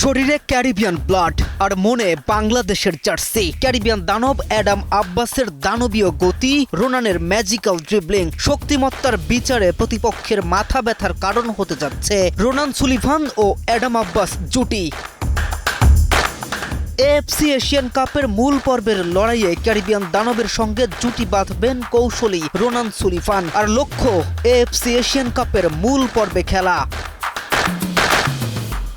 শরীরে Caribbean blood আর মনে বাংলাদেশের জার্সি। ক্যারিবিয়ান দানব অ্যাডাম আব্বাসের দানবীয় গতি, রোনানের ম্যাজিক্যাল ড্রিবলিং, শক্তিমত্তার বিচারে প্রতিপক্ষের মাথা ব্যথার কারণ হতে যাচ্ছে রোনান সুলিভান ও অ্যাডাম আব্বাস জুটি। এএফসি এশিয়ান কাপের মূল পর্বের লড়াইয়ে ক্যারিবিয়ান দানবের সঙ্গে জুটি বাঁধবেন কৌশলী রোনান সুলিভান। আর লক্ষ্য এএফসি এশিয়ান কাপের মূল পর্বে খেলা।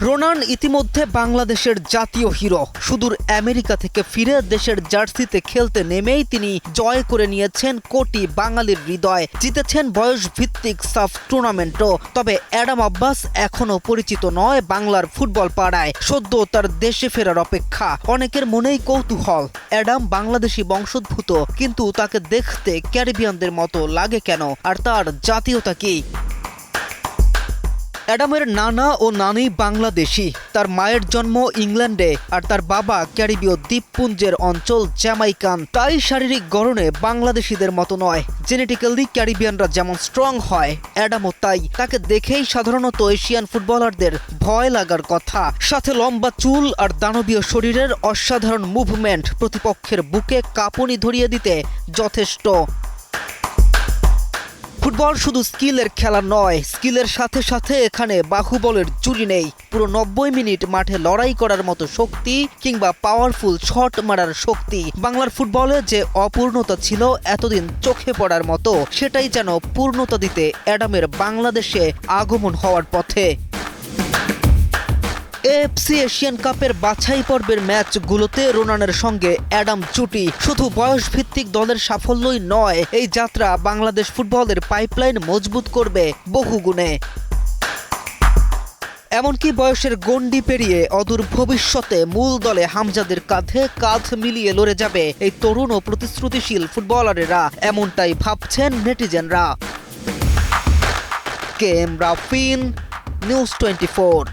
রোনান ইতিমধ্যে বাংলাদেশের জাতীয় হিরো। সুদূর আমেরিকা থেকে ফিরে দেশের জার্সিতে খেলতে নেমেই তিনি জয় করে নিয়েছেন কোটি বাঙালির হৃদয়, জিতেছেন বয়স ভিত্তিক সাফ টুর্নামেন্টও। তবে অ্যাডাম আব্বাস এখনো পরিচিত নয় বাংলার ফুটবল পাড়ায়, সদ্য তার দেশে ফেরার অপেক্ষা। অনেকের মনেই কৌতূহল, অ্যাডাম বাংলাদেশি বংশোদ্ভূত, কিন্তু তাকে দেখতে ক্যারিবিয়ানদের মতো লাগে কেন, আর তার জাতীয়তা কি? অ্যাডামের নানা ও নানি বাংলাদেশি, তার মায়ের জন্ম ইংল্যান্ডে আর তার বাবা ক্যারিবীয় দ্বীপপুঞ্জের অঞ্চল জ্যামাইকান। তাই শারীরিক গড়নে বাংলাদেশিদের মতো নয়। জেনেটিক্যালি ক্যারিবিয়ানরা যেমন স্ট্রং হয়, অ্যাডামও তাই। তাকে দেখেই সাধারণত এশিয়ান ফুটবলারদের ভয় লাগার কথা। সাথে লম্বা চুল আর দানবীয় শরীরের অসাধারণ মুভমেন্ট প্রতিপক্ষের বুকে কাঁপুনি ধরিয়ে দিতে যথেষ্ট। ফুটবল শুধু স্কিলের খেলা নয়, স্কিলের সাথে সাথে এখানে বাহুবলের জুড়ি নেই। পুরো 90 মিনিট মাঠে লড়াই করার মতো শক্তি কিংবা পাওয়ারফুল শট মারার শক্তি। বাংলার ফুটবলে যে অপূর্ণতা ছিল এতদিন চোখে পড়ার মতো, সেটাই যেন পূর্ণতা দিতে অ্যাডামের বাংলাদেশে আগমন হওয়ার পথে। এএফসি এশিয়ান কাপের বাছাই পর্বের ম্যাচগুলোতে রোনানের সঙ্গে অ্যাডাম জুটি শুধু বয়স ভিত্তিক দলের সাফল্যই নয়, এই যাত্রা বাংলাদেশ ফুটবলের পাইপলাইন মজবুত করবে বহুগুণে। এমনকি বয়সের গণ্ডি পেরিয়ে অদূর ভবিষ্যতে মূল দলে হামজাদের কাঁধে কাঁধ মিলিয়ে লড়ে যাবে এই তরুণ ও প্রতিশ্রুতিশীল ফুটবলারেরা, এমনটাই ভাবছেন নেটিজেনরা। কে এম রাফিন, নিউজ 24।